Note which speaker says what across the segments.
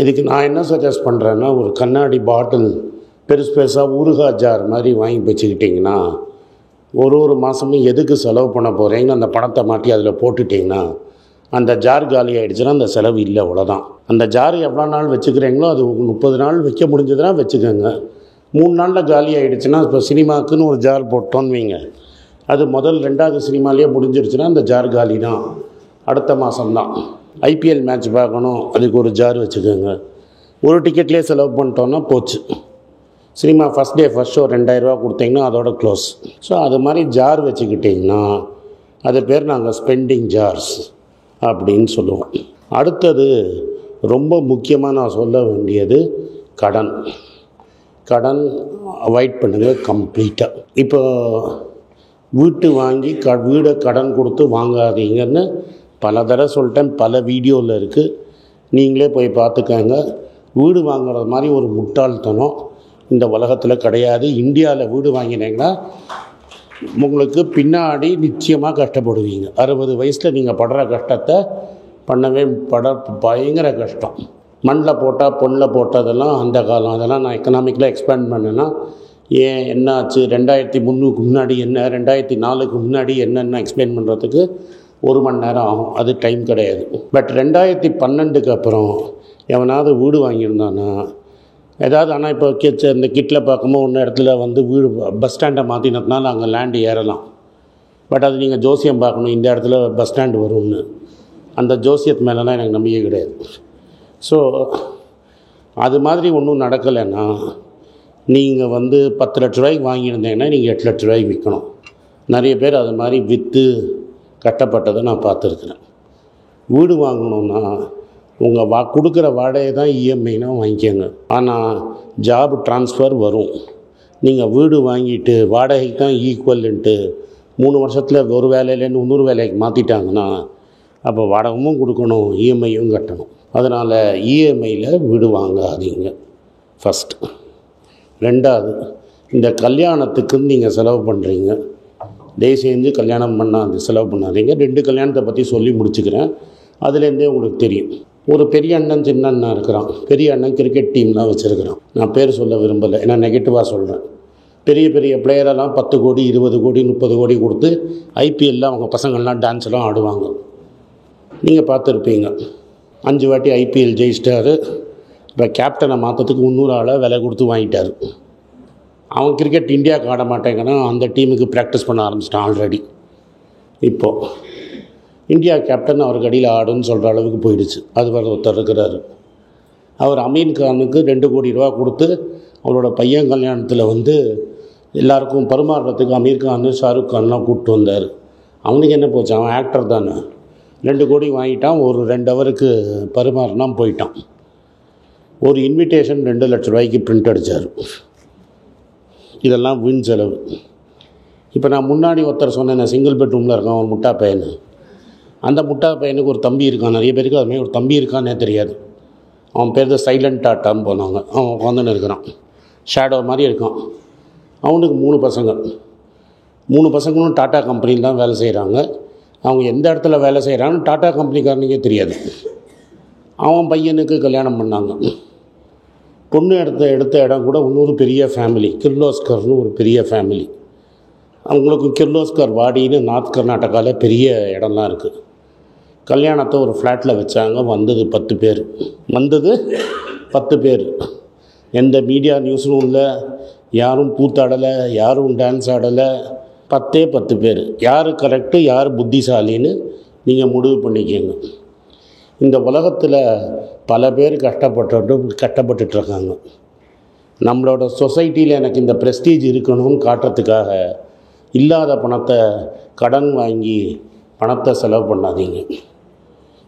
Speaker 1: இதுக்கு நான் என்ன சஜஸ்ட் பண்ணுறேன்னா, ஒரு கண்ணாடி பாட்டில் பெருசு பெருசாக ஊறுகாய் ஜார் மாதிரி வாங்கி வச்சுக்கிட்டிங்கன்னா, ஒரு மாதமும் எதுக்கு செலவு பண்ண போகிறீங்கன்னு அந்த பணத்தை மாட்டி அதில் போட்டுட்டிங்கன்னா, அந்த ஜார் காலி ஆகிடுச்சுன்னா அந்த செலவு இல்லை, அவ்வளோதான். அந்த ஜார் எவ்வளோ நாள் வச்சுக்கிறீங்களோ அது 30 நாள் வைக்க முடிஞ்சதுன்னா வச்சுக்கோங்க. 3 நாளில் காலி ஆகிடுச்சுன்னா, இப்போ சினிமாக்குன்னு ஒரு ஜார் போட்டோன்னு வைங்க, அது முதல் 2வது சினிமாலேயே முடிஞ்சிருச்சுன்னா அந்த ஜார் காலி தான், அடுத்த மாதம்தான். ஐபிஎல் மேட்ச் பார்க்கணும், அதுக்கு ஒரு ஜார் வச்சுக்கோங்க. ஒரு டிக்கெட்லேயே செலவு பண்ணிட்டோன்னா போச்சு. Cinema first day first show 2000 ரூபா கொடுத்தீங்கன்னா அதோட க்ளோஸ். ஸோ அது மாதிரி ஜார் வச்சுக்கிட்டிங்கன்னா அது பேர் நாங்கள் ஸ்பெண்டிங் ஜார்ஸ் அப்படின்னு சொல்லுவோம். அடுத்தது ரொம்ப முக்கியமாக நான் சொல்ல வேண்டியது கடன். கடன் அவாய்ட் பண்ணுங்கள் கம்ப்ளீட்டாக. இப்போ வீட்டு வாங்கி வீடை கடன் கொடுத்து வாங்காதீங்கன்னு பல தடவை சொல்லிட்டேன், பல வீடியோவில் இருக்குது, நீங்களே போய் பார்த்துக்கங்க. வீடு வாங்குறது மாதிரி ஒரு முட்டாள்தனம் இந்த உலகத்தில் கிடையாது. இந்தியாவில் வீடு வாங்கினீங்கன்னா உங்களுக்கு பின்னாடி நிச்சயமாக கஷ்டப்படுவீங்க. 60 வயசில் நீங்கள் படுற கஷ்டத்தை பயங்கர கஷ்டம். மண்ணில் போட்டால் பொண்ணில் போட்டதெல்லாம் அந்த காலம். அதெல்லாம் நான் எக்கனாமிக்கில் எக்ஸ்பேண்ட் பண்ணேன்னா ஏன் என்ன ஆச்சு, 2003க்கு முன்னாடி என்ன, 2004க்கு முன்னாடி என்னென்ன எக்ஸ்பிளைன் பண்ணுறதுக்கு 1 மணி நேரம் ஆகும். அது டைம் கிடையாது. பட் 2012க்கு அப்புறம் எவனாவது வீடு வாங்கியிருந்தானா ஏதாவது, ஆனால் இப்போ இந்த கிட்டில் பார்க்கும்போது ஒன்று இடத்துல வீடு பஸ் ஸ்டாண்டை மாற்றினதுனால அங்கே லேண்டு ஏறலாம். பட் அது நீங்கள் ஜோசியம் பார்க்கணும், இந்த இடத்துல பஸ் ஸ்டாண்டு வரும்னு. அந்த ஜோசியத்து மேலெலாம் எனக்கு நம்பிக்கை கிடையாது. ஸோ அது மாதிரி ஒன்றும் நடக்கலைன்னா நீங்கள் 10 லட்ச ரூபாய்க்கு வாங்கியிருந்தீங்கன்னா நீங்கள் 8 லட்ச ரூபாய்க்கு விற்கணும். நிறைய பேர் அது மாதிரி விற்று கட்டப்பட்டதை நான் பார்த்துருக்குறேன். வீடு வாங்கணுன்னா உங்கள் கொடுக்குற வாடகை தான் இஎம்ஐனா வாங்கிக்கோங்க. ஆனால் ஜாப் ட்ரான்ஸ்ஃபர் வரும். நீங்கள் வீடு வாங்கிட்டு வாடகைக்கு தான் ஈக்குவல்ன்ட்டு 3 வருஷத்தில் ஒரு வேலையிலேருந்து இன்னொரு வேலைக்கு மாற்றிட்டாங்கன்னா அப்போ வாடகையும் கொடுக்கணும், இஎம்ஐயும் கட்டணும். அதனால் இஎம்ஐயில் வீடு வாங்காதீங்க ஃபஸ்ட்டு. 2வது, இந்த கல்யாணத்துக்குன்னு நீங்கள் செலவு பண்ணுறீங்க, தயவு செஞ்சு கல்யாணம் செலவு பண்ணாதீங்க. 2 கல்யாணத்தை பற்றி சொல்லி முடிச்சுக்கிறேன், அதுலேருந்தே உங்களுக்கு தெரியும். ஒரு பெரிய அண்ணன் சின்ன அண்ணன் இருக்கிறான். பெரிய அண்ணன் கிரிக்கெட் டீம்லாம் வச்சுருக்கிறான். நான் பேர் சொல்ல விரும்பலை, ஏன்னா நெகட்டிவாக சொல்கிறேன். பெரிய பெரிய பிளேயரெல்லாம் 10 கோடி 20 கோடி 30 கோடி கொடுத்து ஐபிஎல்லில் அவங்க பசங்கள்லாம் டான்ஸ்லாம் ஆடுவாங்க. நீங்கள் பார்த்துருப்பீங்க. 5 வாட்டி ஐபிஎல் ஜெயிச்சிட்டாரு. இப்போ கேப்டனை மாற்றத்துக்கு 300 ஆளை விலை கொடுத்து வாங்கிட்டார். அவன் கிரிக்கெட் இந்தியாவுக்கு ஆட மாட்டேங்கன்னா அந்த டீமுக்கு ப்ராக்டிஸ் பண்ண ஆரம்பிச்சிட்டான் ஆல்ரெடி. இப்போது இந்தியா கேப்டன் அவருக்கு அடியில் ஆடுன்னு சொல்கிற அளவுக்கு போயிடுச்சு. அது வேறு ஒருத்தர் இருக்கிறார். அவர் அமீன் கானுக்கு 2 கோடி ரூபா கொடுத்து அவரோட பையன் கல்யாணத்தில் எல்லாருக்கும் பரிமாறுறதுக்கு அமீர் கான் ஷாருக் கான்லாம் கூப்பிட்டு வந்தார். அவனுக்கு என்ன போச்சு, அவன் ஆக்டர் தானே. 2 கோடி வாங்கிட்டான், ஒரு 2 ஹவருக்கு பரிமாறினா போயிட்டான். ஒரு இன்விடேஷன் 2 லட்ச ரூபாய்க்கு பிரிண்ட் அடித்தார். இதெல்லாம் வீண் செலவு. இப்போ நான் முன்னாடி ஒருத்தர் சொன்னேன், சிங்கிள் பெட்ரூமில் இருக்கான் ஒரு முட்டா பையன். அந்த முட்டா பையனுக்கு ஒரு தம்பி இருக்கான். நிறைய பேருக்கு அதுமாதிரி ஒரு தம்பி இருக்கான்னே தெரியாது. அவன் பேர் தான் சைலண்ட் டாட்டான்னு போனாங்க. அவன் உட்காந்துன்னு இருக்கிறான், ஷேடோ மாதிரி இருக்கான். அவனுக்கு 3 பசங்க. 3 பசங்களும் டாட்டா கம்பெனியில் தான் வேலை செய்கிறாங்க. அவங்க எந்த இடத்துல வேலை செய்கிறாங்கன்னு டாட்டா கம்பெனிக்காரனுக்கே தெரியாது. அவன் பையனுக்கு கல்யாணம் பண்ணாங்க. பொண்ணு எடுத்த இடம் கூட இன்னொரு பெரிய ஃபேமிலி, கிர்லோஸ்கர்னு ஒரு பெரிய ஃபேமிலி. அவங்களுக்கு கிர்லோஸ்கர் வாடின்னு நார்த் கர்நாடகாவில் பெரிய இடம்லாம் இருக்குது. கல்யாணத்தை ஒரு ஃப்ளாட்டில் வச்சாங்க. வந்தது 10 பேர். 10 பேர். எந்த மீடியா நியூஸும் இல்லை, யாரும் கூத்தாடலை, யாரும் டான்ஸ் ஆடலை. 10 பேர். யார் கரெக்டு யார் புத்திசாலின்னு நீங்கள் முடிவு பண்ணிக்கோங்க. இந்த உலகத்தில் பல பேர் கஷ்டப்பட்டுட்ருக்காங்க. நம்மளோட சொசைட்டியில் எனக்கு இந்த ப்ரெஸ்டீஜ் இருக்கணும்னு காட்டுறதுக்காக இல்லாத பணத்தை கடன் வாங்கி பணத்தை செலவு பண்ணாதீங்க.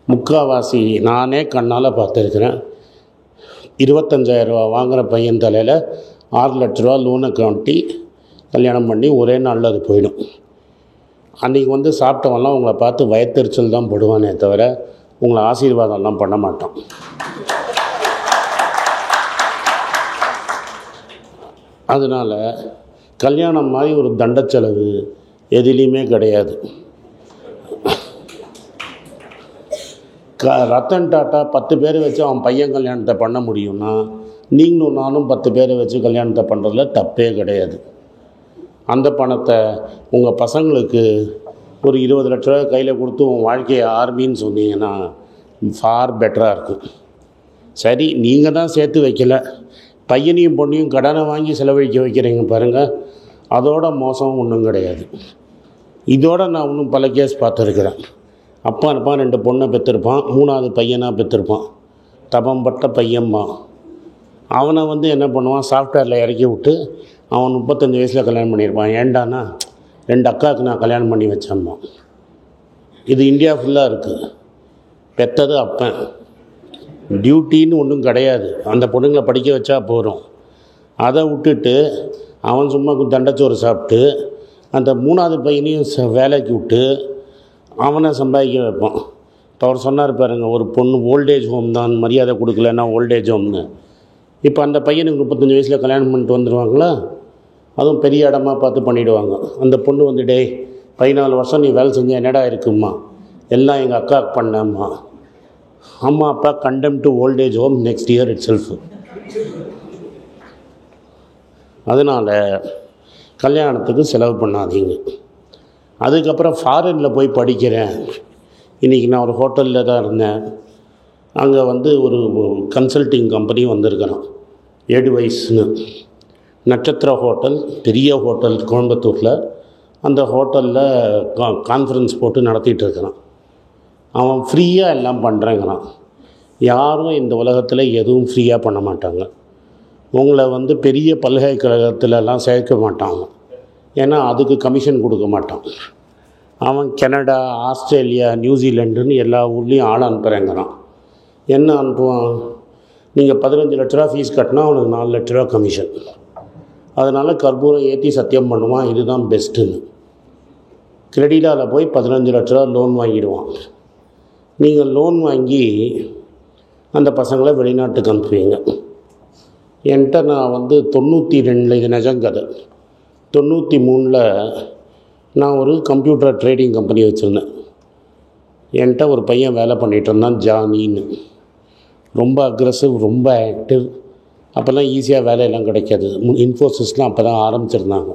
Speaker 1: முக்கால்வாசி நானே கண்ணால் பார்த்துருக்குறேன். 25,000 ரூபா வாங்குகிற பையன் தலையில் 6 லட்ச ரூபா லோனை காட்டி கல்யாணம் பண்ணி ஒரே நாளில் அது போயிடும். அன்றைக்கி சாப்பிட்டவன்லாம் உங்களை பார்த்து வயத்தெரிச்சல் தான் போடுவானே தவிர உங்களை ஆசீர்வாதம்லாம் பண்ண மாட்டான். அதனால் கல்யாணம் மாதிரி ஒரு தண்டச்செலவு எதுலேயுமே கிடையாது. ரத்தன் டாட்டா 10 பேரை வச்சு அவன் பையன் கல்யாணத்தை பண்ண முடியும்னா நீங்களும் நானும் 10 பேரை வச்சு கல்யாணத்தை பண்ணுறதுல தப்பே கிடையாது. அந்த பணத்தை உங்கள் பசங்களுக்கு ஒரு 20 லட்ச ரூபா கையில் கொடுத்து உன் வாழ்க்கையை ஆர்மின்னு சொன்னீங்கன்னா ஃபார் பெட்டராக இருக்கும். சரி, நீங்கள் தான் சேர்த்து வைக்கல, பையனையும் பொண்ணையும் கடனை வாங்கி செலவழிக்க வைக்கிறீங்க பாருங்கள், அதோட மோசம் ஒன்றும் கிடையாது. இதோட நான் இன்னும் பல கேஸ் பார்த்துருக்குறேன். அப்பா இருப்பான், 2 பொண்ணை பெற்றிருப்பான், 3ஆவது பையனாக பெற்றிருப்பான், தபம்பட்ட பையன்மா. அவனை என்ன பண்ணுவான், சாஃப்ட்வேரில் இறக்கி விட்டு அவன் 35 வயசில் கல்யாணம் பண்ணியிருப்பான். ஏண்டானா 2 அக்காவுக்கு நான் கல்யாணம் பண்ணி வச்சேம்மா. இது இந்தியா ஃபுல்லாக இருக்குது. பெற்றது அப்பன், டியூட்டின்னு ஒன்றும் கிடையாது. அந்த பொண்ணுங்களை படிக்க வச்சா போகிறோம். அதை விட்டுட்டு அவன் சும்மா தண்டச்சோறு சாப்பிட்டு அந்த 3ஆவது பையனையும் வேலைக்கு விட்டு அவனை சம்பாதிக்க வைப்பான். இப்போ அவர் சொன்னார் பாருங்க, ஒரு பொண்ணு ஓல்டேஜ் ஹோம் தான், மரியாதை கொடுக்கலன்னா ஓல்டேஜ் ஹோம்னு. இப்போ அந்த பையனுக்கு 35 வயசில் கல்யாணம் பண்ணிட்டு வந்துடுவாங்களா, அதுவும் பெரிய இடமா பார்த்து பண்ணிவிடுவாங்க. அந்த பொண்ணு டேய் 14 வருஷம் நீ வேலை செஞ்ச என்னடா இருக்குமா, எல்லாம் எங்கள் அக்காவுக்கு பண்ணம்மா. அம்மா அப்பா condemn to voltage home next year it self. அதனால் கல்யாணத்துக்கு செலவு பண்ணாதீங்க. அதுக்கப்புறம் ஃபாரினில் போய் படிக்கிறேன். இன்றைக்கி நான் ஒரு ஹோட்டலில் தான் இருந்தேன். அங்கே ஒரு கன்சல்ட்டிங் கம்பெனி வந்திருக்கிறோம், எட்வைஸ்னு. நட்சத்திர ஹோட்டல், பெரிய ஹோட்டல் கோயம்புத்தூரில். அந்த ஹோட்டலில் கான்ஃபரன்ஸ் போட்டு நடத்திட்டு இருக்கிறான். அவன் ஃப்ரீயாக எல்லாம் பண்ணுறேங்கிறான். யாரும் இந்த உலகத்தில் எதுவும் ஃப்ரீயாக பண்ண மாட்டாங்க. உங்களை பெரிய பல்கலைக்கழகத்திலலாம் சேர்க்க மாட்டாங்க, ஏன்னா அதுக்கு கமிஷன் கொடுக்க மாட்டான். அவன் கனடா, ஆஸ்திரேலியா, நியூசிலாண்டுன்னு எல்லா ஊர்லேயும் ஆள் அனுப்புகிறேங்கிறான். என்ன அனுப்புவான், நீங்கள் 15 லட்ச ரூபா ஃபீஸ் கட்டினா அவனுக்கு 4 லட்ச ரூபா கமிஷன். அதனால் கற்பூரம் ஏற்றி சத்தியம் பண்ணுவான், இதுதான் பெஸ்ட்டுன்னு. கிரெடிட்டாவில் போய் 15 லட்ச ரூபா லோன் வாங்கிடுவான். நீங்கள் லோன் வாங்கி அந்த பசங்களை வெளிநாட்டுக்கு அனுப்புவீங்க. என்கிட்ட நான் 92, இது நிஜங்கதை, 93ல் நான் ஒரு கம்ப்யூட்டர் ட்ரேடிங் கம்பெனி வச்சுருந்தேன். என்கிட்ட ஒரு பையன் வேலை பண்ணிகிட்டு இருந்தான், ஜானின்னு. ரொம்ப அக்ரெசிவ், ரொம்ப ஆக்டிவ். அப்போல்லாம் ஈஸியாக வேலையெல்லாம் கிடைக்காது. இன்ஃபோசிஸ்லாம் அப்போ தான் ஆரம்பிச்சிருந்தாங்க.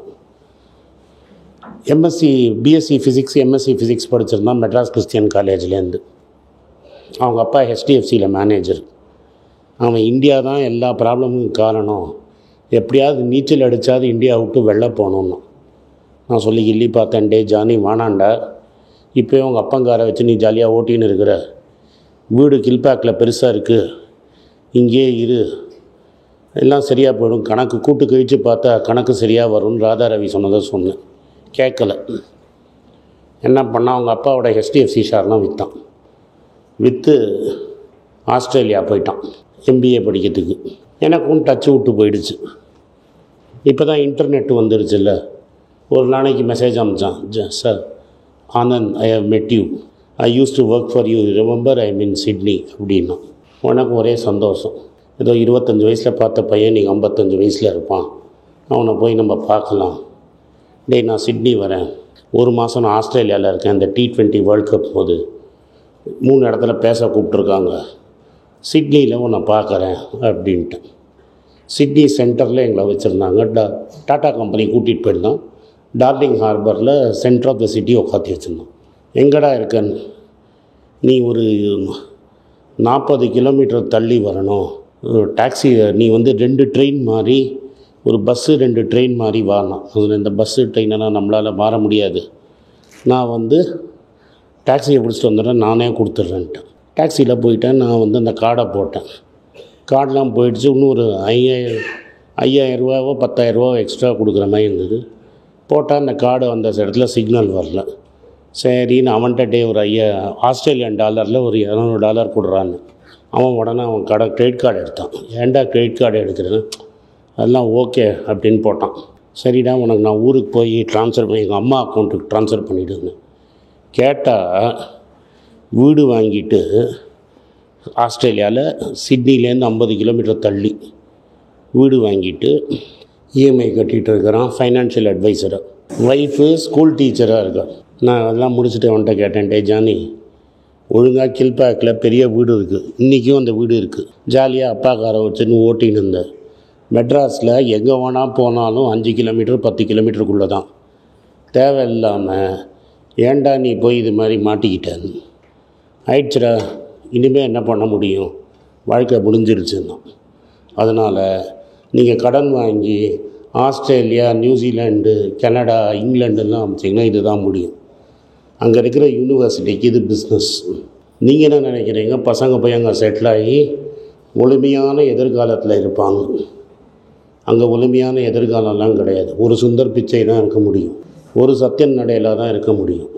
Speaker 1: பிஎஸ்சி ஃபிசிக்ஸ், எம்எஸ்சி ஃபிசிக்ஸ் படிச்சிருந்தான் மெட்ராஸ் கிறிஸ்டியன் காலேஜ்லேருந்து. அவங்க அப்பா ஹெச்டிஎஃப்சியில் மேனேஜர். அவன் இந்தியா தான் எல்லா ப்ராப்ளமுக்கும் காரணம், எப்படியாவது நீச்சல் அடித்தாது இந்தியா விட்டு வெளில போகணுன்னு நான் சொல்லி கிள்ளி பார்த்தேன். டே ஜானி, வானாண்டா, இப்போயே உங்கள் அப்பங்காரை வச்சு நீ ஜாலியாக ஓட்டின்னு இருக்கிற, வீடு கில்பேக்கில் பெருசாக இருக்குது, இங்கேயே இரு, எல்லாம் சரியாக போயிடும், கணக்கு கூட்டு கழித்து பார்த்தா கணக்கு சரியாக வரும்னு ராதாரவி சொன்னதை சொன்னேன். கேட்கலை. என்ன பண்ணால் அவங்க அப்பாவோட ஹெச்டிஎஃப்சி ஷேர்லாம் விற்றான். விற்று ஆஸ்திரேலியா போயிட்டான் எம்பிஏ படிக்கிறதுக்கு. எனக்கும் டச்சு விட்டு போயிடுச்சு. இப்போ தான் இன்டர்நெட் வந்துடுச்சுல்ல. ஒரு நாளைக்கு மெசேஜ் அனுப்பிச்சான், sir Anand, I have met you, I use to work for you, remember I mean Sydney அப்படின்னா. உனக்கு ஒரே சந்தோஷம். ஏதோ 25 வயசில் பார்த்த பையன் நீங்கள் 55 வயசில் இருப்பான், அவனை போய் நம்ம பார்க்கலாம். டே, நான் சிட்னி வரேன், ஒரு மாதம் நான் ஆஸ்திரேலியாவில் இருக்கேன், இந்த T20 வேர்ல்ட் கப் போது 3 இடத்துல பேச கூப்பிட்ருக்காங்க, சிட்னியில் உன்னை பார்க்குறேன் அப்படின்ட்டு. சிட்னி சென்டரில் எங்களை வச்சுருந்தாங்க. டாட்டா கம்பெனி கூட்டிகிட்டு போயிருந்தான். டார்லிங் ஹார்பரில் சென்டர் ஆஃப் த சிட்டி உட்காந்து வச்சுருந்தோம். எங்கடா இருக்கன்னு, நீ ஒரு 40 கிலோமீட்டர் தள்ளி வரணும், டாக்ஸி நீ 2 ட்ரெயின் மாறி, ஒரு பஸ்ஸு 2 ட்ரெயின் மாறி வரணும். அதில் இந்த பஸ்ஸு ட்ரெயினெல்லாம் நம்மளால் மாற முடியாது, நான் டாக்ஸியை பிடிச்சிட்டு வந்துடுறேன், நானே கொடுத்துட்றேன்ட்டேன். டாக்ஸியில் போயிட்டேன். நான் அந்த கார்டை போட்டேன். கார்டெலாம் போயிடுச்சு. இன்னும் ஒரு 5,000 ரூபாவோ 10,000 ரூபாவோ எக்ஸ்ட்ரா கொடுக்குற மாதிரி இருந்தது. போட்டால் அந்த கார்டு வந்த இடத்துல சிக்னல் வரல. சரின்னு அவன்கிட்ட ஒரு ஆஸ்திரேலியன் டாலரில் ஒரு $200 கொடுறான்னு. அவன் உடனே அவன் கிரெடிட் கார்டு எடுத்தான். ஏன்டா கிரெடிட் கார்டு எடுக்கிறேன்னு, அதெல்லாம் ஓகே அப்படின்னு போட்டான். சரிடா, உனக்கு நான் ஊருக்கு போய் ட்ரான்ஸ்ஃபர் பண்ணி எங்கள் அம்மா அக்கௌண்ட்டுக்கு ட்ரான்ஸ்ஃபர் பண்ணிவிடுங்க. கேட்டால் வீடு வாங்கிட்டு ஆஸ்திரேலியாவில் சிட்னிலேருந்து 50 கிலோமீட்டர் தள்ளி வீடு வாங்கிட்டு இஎம்ஐ கட்டிகிட்டு இருக்கிறான். ஃபைனான்ஷியல் அட்வைசராக, ஒய்ஃபு ஸ்கூல் டீச்சராக இருக்கான். நான் அதெல்லாம் முடிச்சுட்டு அவன்கிட்ட கேட்டேன், டே ஜானி, ஒழுங்காக கில்பேக்கில் பெரிய வீடு இருக்குது, இன்றைக்கும் அந்த வீடு இருக்குது. ஜாலியாக அப்பா காரை வச்சுன்னு ஓட்டின்னு இருந்தேன். மெட்ராஸில் எங்கே வேணால் போனாலும் 5 கிலோமீட்டர் 10 கிலோமீட்டருக்குள்ளே தான். தேவையில்லாமல் ஏன்டா நீ போய் இது மாதிரி மாட்டிக்கிட்டேன்னு ஆயிடுச்சுடா. இனிமேல் என்ன பண்ண முடியும், வாழ்க்கை முடிஞ்சிருச்சுன்னா. அதனால் நீங்கள் கடன் வாங்கி ஆஸ்திரேலியா, நியூசிலாண்டு, கனடா, இங்கிலாண்டுலாம் அமைச்சிங்கன்னா இது தான் முடியும். அங்கே இருக்கிற யூனிவர்சிட்டிக்கு இது பிஸ்னஸ். நீங்கள் என்ன நினைக்கிறீங்க, பசங்க போய் அங்கே செட்டில் ஆகி முழுமையான எதிர்காலத்தில் இருப்பாங்க. அங்கே முழுமையான எதிர்காலம்லாம் கிடையாது. ஒரு சுந்தர் பிச்சை தான் இருக்க முடியும், ஒரு சத்யன் நடையில் தான் இருக்க முடியும்.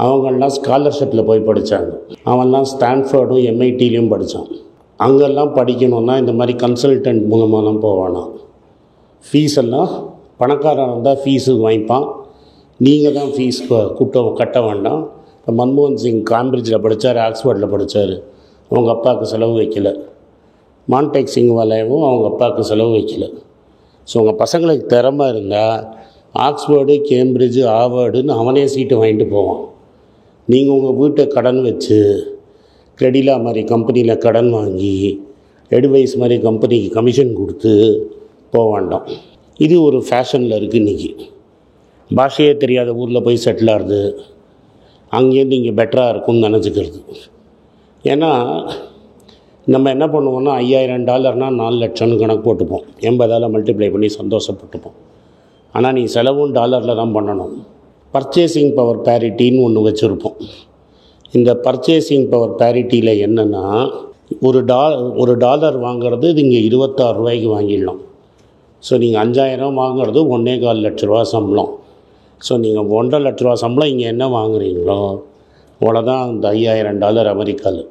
Speaker 1: அவங்கெல்லாம் ஸ்காலர்ஷிப்பில் போய் படித்தாங்க. அவன்லாம் ஸ்டான்ஃபோர்டும் MITலையும் படித்தான். அங்கெல்லாம் படிக்கணுன்னா இந்த மாதிரி கன்சல்டன்ட் மூலமாகலாம் போவானா. ஃபீஸெல்லாம் பணக்காரன் இருந்தால் ஃபீஸு வாங்கிப்பான், நீங்கள் தான் ஃபீஸ் கட்ட வேண்டாம். இப்போ மன்மோகன் சிங் கேம்பிரிட்ஜில் படித்தார், ஆக்ஸ்ஃபோர்டில் படித்தார், அவங்க அப்பாவுக்கு செலவு வைக்கல. மான்டேக் சிங் வாலேவும் அவங்க அப்பாவுக்கு செலவு வைக்கல. ஸோ உங்கள் பசங்களுக்கு திறமை இருந்தால் ஆக்ஸ்ஃபோர்டு, கேம்பிரிட்ஜு, ஹார்வர்டுன்னு அவனே சீட்டு வாங்கிட்டு போவான். நீங்கள் உங்கள் வீட்டை கடன் வச்சு கிரெடிலா மாதிரி கம்பெனியில் கடன் வாங்கி எட்வைஸ் மாதிரி கம்பெனிக்கு கமிஷன் கொடுத்து போக வேண்டாம். இது ஒரு ஃபேஷனில் இருக்குது இன்றைக்கி. பாஷையே தெரியாத ஊரில் போய் செட்டில் ஆகுது, அங்கேருந்து இங்கே பெட்டராக இருக்கும்னு நினச்சிக்கிறது. ஏன்னா நம்ம என்ன பண்ணுவோம்னா $5000 4 லட்சம்னு கணக்கு போட்டுப்போம், 80ஆல் மல்டிப்ளை பண்ணி சந்தோஷப்பட்டுப்போம். ஆனால் நீ செலவும் டாலரில் தான் பண்ணணும். பர்ச்சேசிங் பவர் பேரிட்டின்னு ஒன்று வச்சுருப்போம். இந்த பர்ச்சேசிங் பவர் பேரிட்டியில் என்னென்னா, ஒரு டாலர் வாங்கிறது இது இங்கே 26 ரூபாய்க்கு வாங்கிடலாம். ஸோ நீங்கள் 5000 வாங்குறது 1.25 லட்ச ரூபா சம்பளம். ஸோ நீங்கள் 1.5 லட்ச ரூபா சம்பளம் இங்கே என்ன வாங்குறீங்களோ அவ்வளோதான் அந்த $5000 அமெரிக்காவில்.